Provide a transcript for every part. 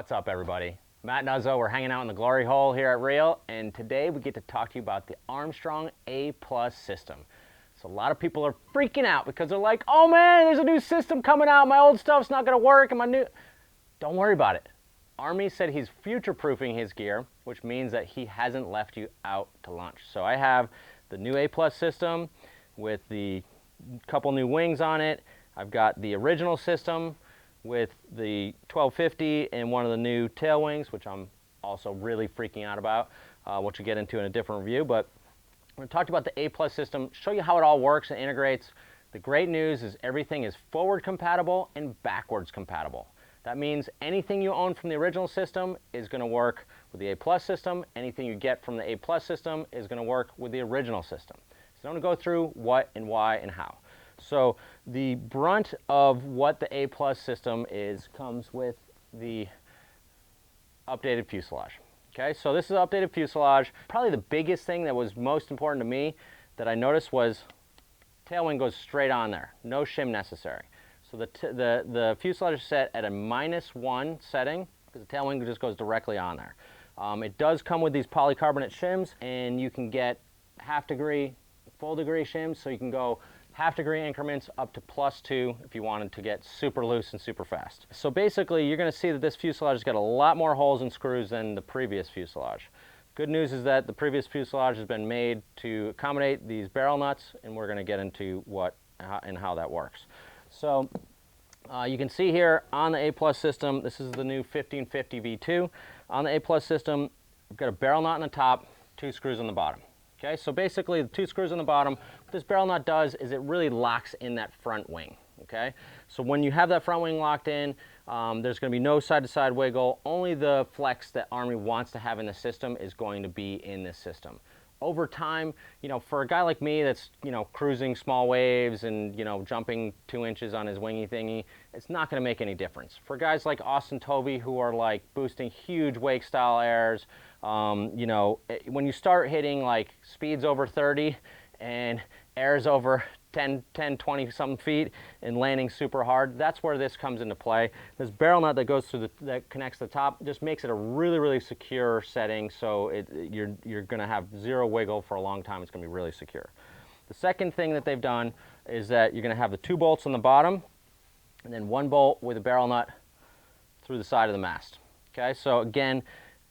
What's up, everybody? Matt Nuzzo, we're hanging out in the glory hole here at Real, and today we get to talk to you about the Armstrong A System. So a lot of people are freaking out because they're like, oh man, there's a new system coming out, my old stuff's not gonna work, and my new... Don't worry about it. Army said he's future-proofing his gear, which means that he hasn't left you out to lunch. So I have the new A system with the couple new wings on it. I've got the original system with the 1250 and one of the new tail wings, which I'm also really freaking out about, which we'll get into in a different review. But we're going to talk about the A system, show you how it all works and integrates. The great news is everything is forward compatible and backwards compatible. That means anything you own from the original system is going to work with the A system. Anything you get from the A system is going to work with the original system. So I'm going to go through what and why and how. So the brunt of what the A system is comes with the updated fuselage. Okay, so this is updated fuselage. Probably the biggest thing that was most important to me that I noticed was tail wing goes straight on there, no shim necessary. So the fuselage is set at a -1 setting because the tail wing just goes directly on there. It does come with these polycarbonate shims, and you can get half degree, full degree shims, so you can go half degree increments up to +2 if you wanted to get super loose and super fast. So basically you're going to see that this fuselage has got a lot more holes and screws than the previous fuselage. Good news is that the previous fuselage has been made to accommodate these barrel nuts, and we're going to get into what and how that works. So you can see here on the A system, this is the new 1550 V2. On the A system, we've got a barrel nut on the top, 2 screws on the bottom. Okay, so basically the 2 screws on the bottom, what this barrel nut does is it really locks in that front wing. Okay, so when you have that front wing locked in, there's going to be no side-to-side wiggle. Only the flex that Army wants to have in the system is going to be in this system. Over time, you know, for a guy like me that's, you know, cruising small waves and, you know, jumping 2 inches on his wingy thingy, it's not going to make any difference. For guys like Austin Tovey who are like boosting huge wake style airs, you know, when you start hitting like speeds over 30 and airs over 10, 20 something feet and landing super hard, that's where this comes into play. This barrel nut that goes through that connects the top just makes it a really secure setting, so you're going to have 0 wiggle for a long time. It's going to be really secure. The second thing that they've done is that you're going to have the 2 bolts on the bottom and then 1 bolt with a barrel nut through the side of the mast. Okay, so again,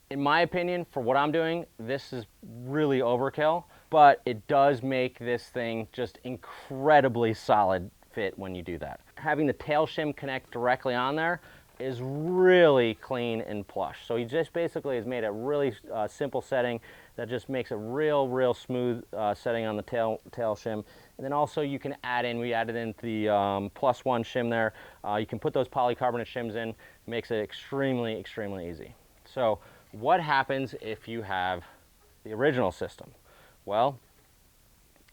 in my opinion, for what I'm doing, this is really overkill, but it does make this thing just incredibly solid fit when you do that. Having the tail shim connect directly on there is really clean and plush. So he just basically has made a really simple setting that just makes a real smooth setting on the tail shim. And then also you can add in, we added in the +1 shim there. You can put those polycarbonate shims in, makes it extremely easy. So what happens if you have the original system? Well,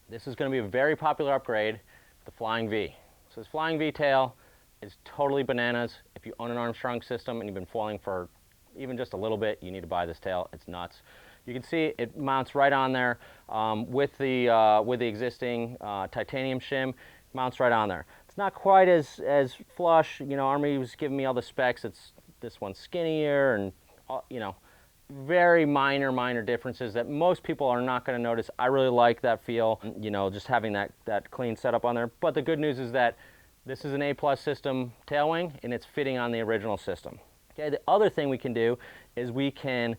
this is going to be a very popular upgrade, the Flying V. So this Flying V tail is totally bananas. If you own an Armstrong system and you've been foiling for even just a little bit, you need to buy this tail. It's nuts. You can see it mounts right on there with the existing titanium shim. Mounts right on there. It's not quite as flush. You know, Army was giving me all the specs. This one's skinnier and you know, very minor differences that most people are not going to notice. I really like that feel, you know, just having that clean setup on there. But the good news is that this is an A system tail wing and it's fitting on the original system. Okay, the other thing we can do is we can,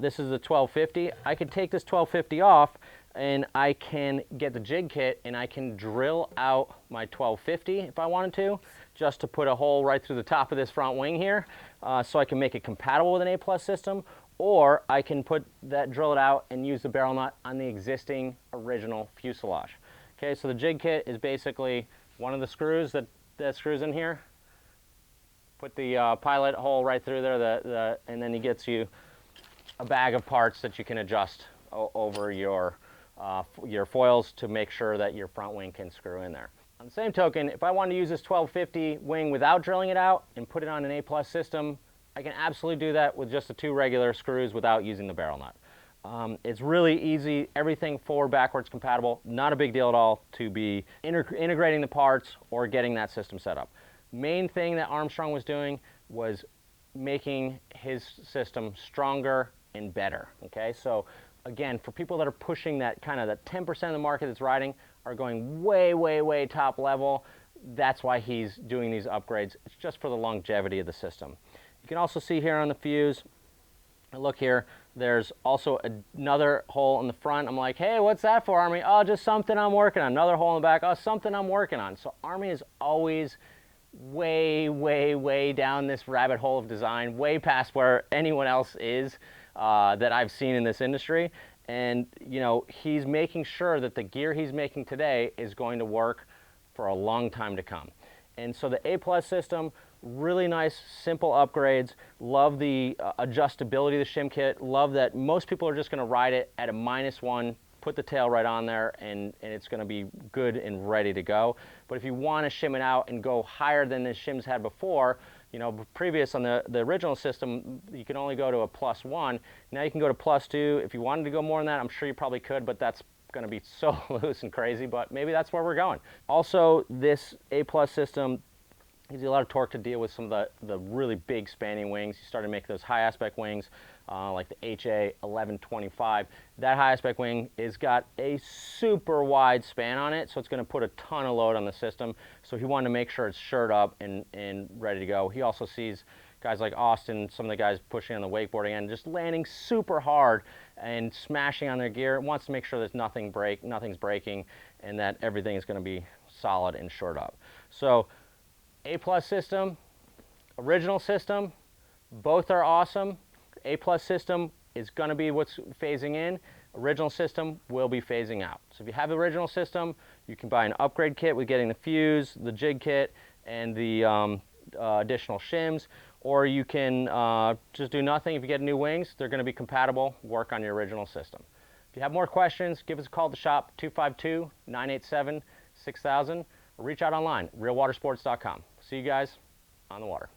this is a 1250. I can take this 1250 off and I can get the jig kit and I can drill out my 1250 if I wanted to, just to put a hole right through the top of this front wing here, so I can make it compatible with an A system, or I can drill it out and use the barrel nut on the existing original fuselage. Okay, so the jig kit is basically one of the screws that screws in here. Put the pilot hole right through there, and then he gets you a bag of parts that you can adjust over your foils to make sure that your front wing can screw in there. On the same token, if I wanted to use this 1250 wing without drilling it out and put it on an A system, I can absolutely do that with just the 2 regular screws without using the barrel nut. It's really easy, everything forward, backwards compatible, not a big deal at all to be integrating the parts or getting that system set up. Main thing that Armstrong was doing was making his system stronger and better. Okay, so again, for people that are pushing that kind of the 10% of the market that's riding are going way, way, way top level, that's why he's doing these upgrades. It's just for the longevity of the system. You can also see here on the fuse, look here, there's also another hole in the front. I'm like, hey, what's that for, Army? Oh, just something I'm working on. Another hole in the back. Oh, something I'm working on. So Army is always way, way, way down this rabbit hole of design, way past where anyone else is that I've seen in this industry. And, you know, he's making sure that the gear he's making today is going to work for a long time to come. And so the A+ system, really nice, simple upgrades. Love the adjustability of the Shim Kit. Love that most people are just going to ride it at a -1, put the tail right on there, and it's going to be good and ready to go. But if you want to shim it out and go higher than the shims had before, you know, previous on the original system, you can only go to a +1. Now you can go to +2. If you wanted to go more than that, I'm sure you probably could, but that's going to be so loose and crazy, but maybe that's where we're going. Also, this A+ system gives you a lot of torque to deal with some of the really big spanning wings. You start to make those high aspect wings like the HA 1125. That high aspect wing has got a super wide span on it, so it's going to put a ton of load on the system. So he wanted to make sure it's shored up and ready to go. He also sees guys like Austin, some of the guys pushing on the wakeboarding end, just landing super hard and smashing on their gear. Wants to make sure that nothing's breaking and that everything is going to be solid and shored up. So A+ system, original system, both are awesome. A+ system is going to be what's phasing in. Original system will be phasing out. So if you have the original system, you can buy an upgrade kit with getting the fuse, the jig kit, and the additional shims, or you can just do nothing. If you get new wings, they're going to be compatible, work on your original system. If you have more questions, give us a call at the shop, 252-987-6000, or reach out online, realwatersports.com. See you guys on the water.